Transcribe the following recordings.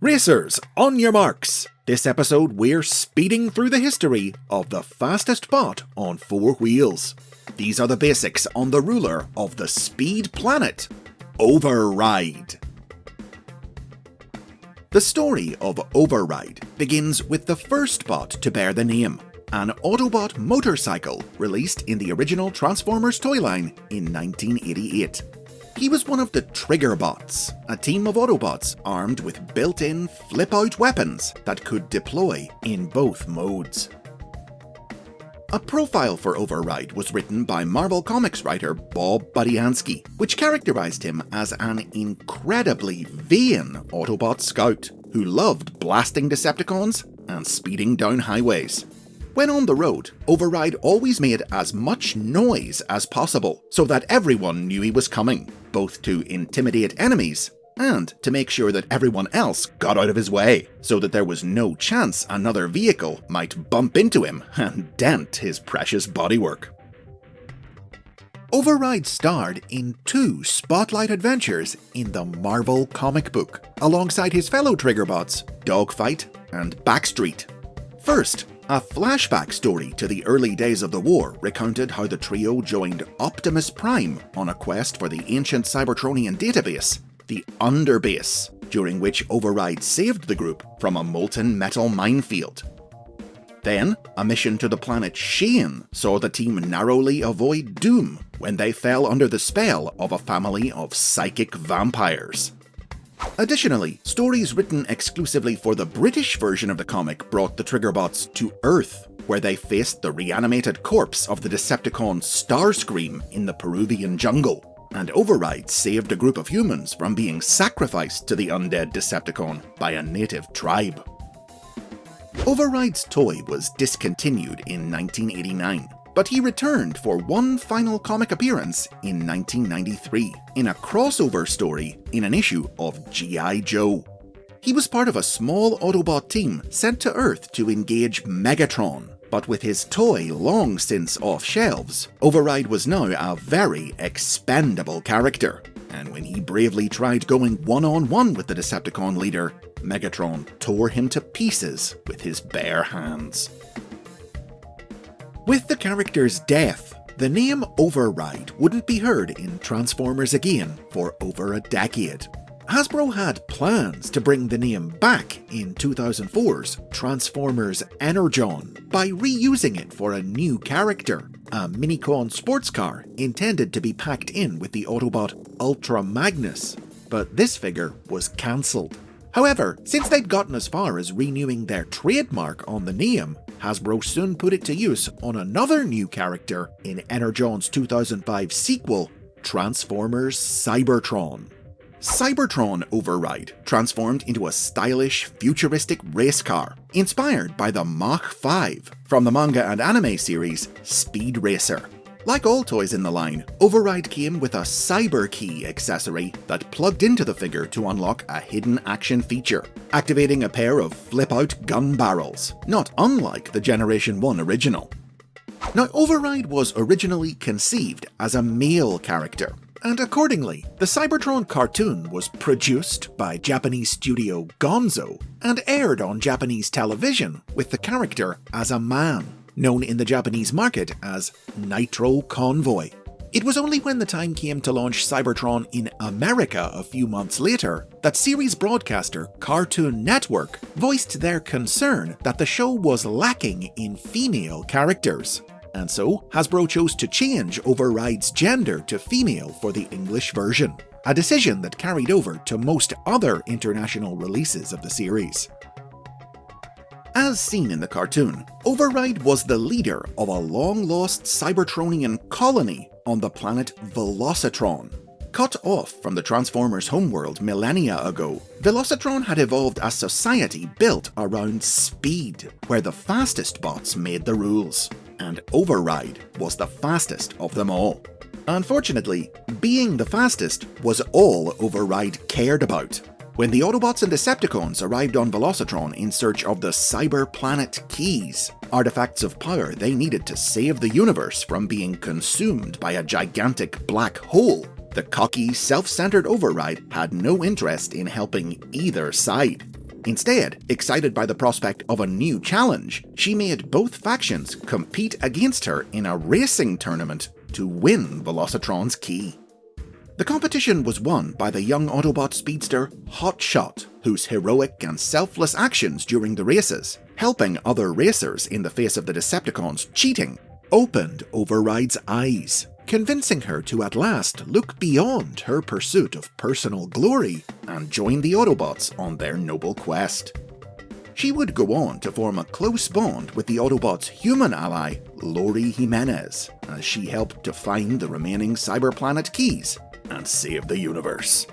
Racers, on your marks! This episode we're speeding through the history of the fastest bot on 4 wheels. These are the basics on the ruler of the Speed Planet, Override. The story of Override begins with the first bot to bear the name, an Autobot motorcycle released in the original Transformers toy line in 1988. He was one of the Triggerbots, a team of Autobots armed with built-in flip-out weapons that could deploy in both modes. A profile for Override was written by Marvel Comics writer Bob Budiansky, which characterized him as an incredibly vain Autobot scout who loved blasting Decepticons and speeding down highways. When on the road, Override always made as much noise as possible so that everyone knew he was coming, both to intimidate enemies and to make sure that everyone else got out of his way, so that there was no chance another vehicle might bump into him and dent his precious bodywork. Override starred in 2 spotlight adventures in the Marvel comic book, alongside his fellow Triggerbots, Dogfight and Backstreet. First, a flashback story to the early days of the war recounted how the trio joined Optimus Prime on a quest for the ancient Cybertronian database, the Underbase, during which Override saved the group from a molten metal minefield. Then, a mission to the planet Shane saw the team narrowly avoid doom when they fell under the spell of a family of psychic vampires. Additionally, stories written exclusively for the British version of the comic brought the Triggerbots to Earth, where they faced the reanimated corpse of the Decepticon Starscream in the Peruvian jungle, and Override saved a group of humans from being sacrificed to the undead Decepticon by a native tribe. Override's toy was discontinued in 1989, but he returned for one final comic appearance in 1993, in a crossover story in an issue of G.I. Joe. He was part of a small Autobot team sent to Earth to engage Megatron, but with his toy long since off shelves, Override was now a very expendable character, and when he bravely tried going one-on-one with the Decepticon leader, Megatron tore him to pieces with his bare hands. With the character's death, the name Override wouldn't be heard in Transformers again for over a decade. Hasbro had plans to bring the name back in 2004's Transformers Energon by reusing it for a new character, a Minicon sports car intended to be packed in with the Autobot Ultra Magnus, but this figure was cancelled. However, since they'd gotten as far as renewing their trademark on the name, Hasbro soon put it to use on another new character in Energon's 2005 sequel, Transformers Cybertron. Cybertron Override transformed into a stylish, futuristic race car, inspired by the Mach 5 from the manga and anime series Speed Racer. Like all toys in the line, Override came with a Cyber Key accessory that plugged into the figure to unlock a hidden action feature, activating a pair of flip-out gun barrels, not unlike the Generation 1 original. Now, Override was originally conceived as a male character, and accordingly, the Cybertron cartoon was produced by Japanese studio Gonzo and aired on Japanese television with the character as a man, known in the Japanese market as Nitro Convoy. It was only when the time came to launch Cybertron in America a few months later that series broadcaster Cartoon Network voiced their concern that the show was lacking in female characters. And so, Hasbro chose to change Override's gender to female for the English version, a decision that carried over to most other international releases of the series. As seen in the cartoon, Override was the leader of a long-lost Cybertronian colony on the planet Velocitron. Cut off from the Transformers' homeworld millennia ago, Velocitron had evolved a society built around speed, where the fastest bots made the rules, and Override was the fastest of them all. Unfortunately, being the fastest was all Override cared about. When the Autobots and Decepticons arrived on Velocitron in search of the Cyber Planet Keys, artifacts of power they needed to save the universe from being consumed by a gigantic black hole, the cocky, self-centered Override had no interest in helping either side. Instead, excited by the prospect of a new challenge, she made both factions compete against her in a racing tournament to win Velocitron's key. The competition was won by the young Autobot speedster Hotshot, whose heroic and selfless actions during the races, helping other racers in the face of the Decepticons' cheating, opened Override's eyes, convincing her to at last look beyond her pursuit of personal glory and join the Autobots on their noble quest. She would go on to form a close bond with the Autobots' human ally, Lori Jimenez, as she helped to find the remaining Cyberplanet keys and save the universe.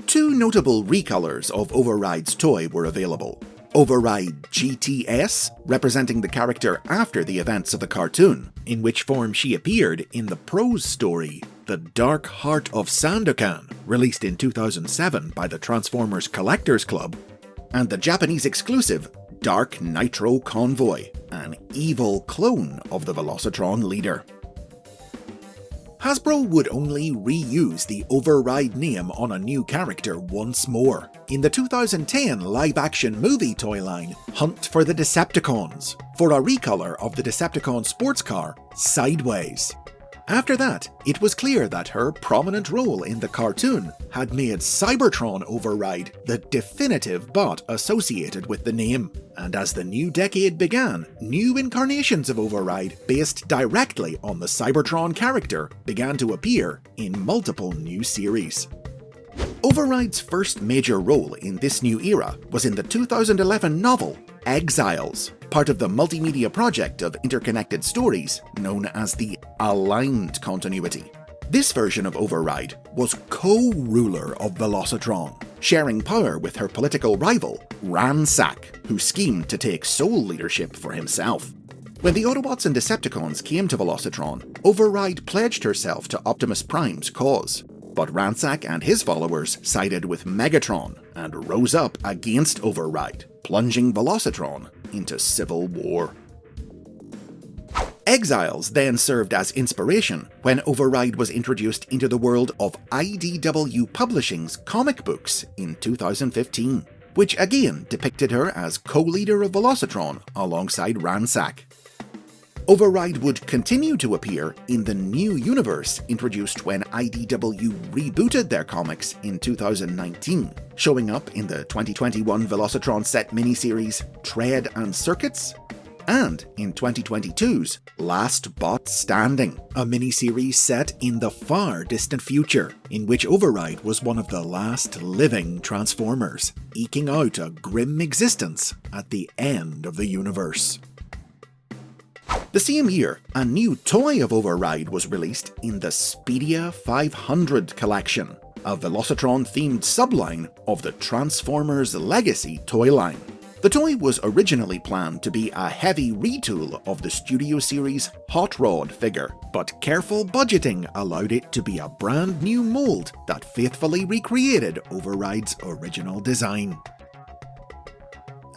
Two notable recolors of Override's toy were available. Override GTS, representing the character after the events of the cartoon, in which form she appeared in the prose story The Dark Heart of Sandokan, released in 2007 by the Transformers Collectors Club, and the Japanese exclusive Dark Nitro Convoy, an evil clone of the Velocitron leader. Hasbro would only reuse the Override name on a new character once more, in the 2010 live-action movie toy line Hunt for the Decepticons, for a recolor of the Decepticon sports car, Sideways. After that, it was clear that her prominent role in the cartoon had made Cybertron Override the definitive bot associated with the name, and as the new decade began, new incarnations of Override based directly on the Cybertron character began to appear in multiple new series. Override's first major role in this new era was in the 2011 novel Exiles, part of the multimedia project of interconnected stories known as the Aligned Continuity. This version of Override was co-ruler of Velocitron, sharing power with her political rival, Ransack, who schemed to take sole leadership for himself. When the Autobots and Decepticons came to Velocitron, Override pledged herself to Optimus Prime's cause. But Ransack and his followers sided with Megatron and rose up against Override, plunging Velocitron into civil war. Exiles then served as inspiration when Override was introduced into the world of IDW Publishing's comic books in 2015, which again depicted her as co-leader of Velocitron alongside Ransack. Override would continue to appear in the new universe introduced when IDW rebooted their comics in 2019, showing up in the 2021 Velocitron set miniseries Tread and Circuits, and in 2022's Last Bot Standing, a miniseries set in the far distant future, in which Override was one of the last living Transformers, eking out a grim existence at the end of the universe. The same year, a new toy of Override was released in the Speedia 500 collection, a Velocitron-themed subline of the Transformers Legacy toy line. The toy was originally planned to be a heavy retool of the Studio Series Hot Rod figure, but careful budgeting allowed it to be a brand new mold that faithfully recreated Override's original design.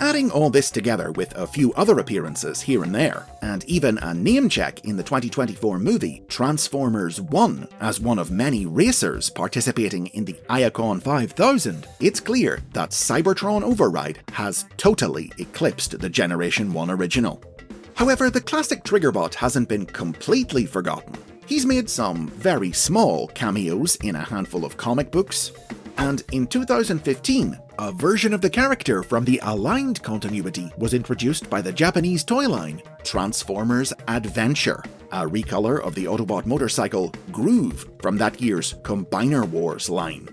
Adding all this together with a few other appearances here and there, and even a name check in the 2024 movie Transformers 1 as one of many racers participating in the Iacon 5000, it's clear that Cybertron Override has totally eclipsed the Generation 1 original. However, the classic Triggerbot hasn't been completely forgotten. He's made some very small cameos in a handful of comic books, and in 2015, a version of the character from the Aligned Continuity was introduced by the Japanese toy line Transformers Adventure, a recolor of the Autobot motorcycle Groove from that year's Combiner Wars line.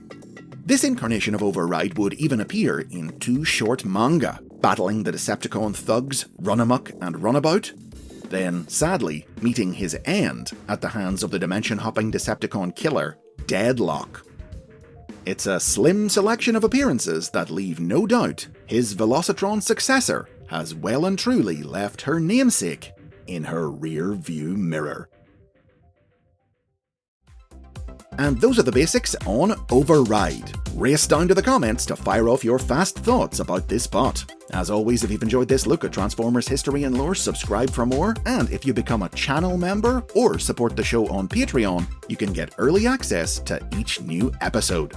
This incarnation of Override would even appear in 2 short manga, battling the Decepticon thugs Runamuck and Runabout, then sadly meeting his end at the hands of the dimension-hopping Decepticon killer Deadlock. It's a slim selection of appearances that leave no doubt his Velocitron successor has well and truly left her namesake in her rear view mirror. And those are the basics on Override. Race down to the comments to fire off your fast thoughts about this bot. As always, if you've enjoyed this look at Transformers history and lore, subscribe for more, and if you become a channel member or support the show on Patreon, you can get early access to each new episode.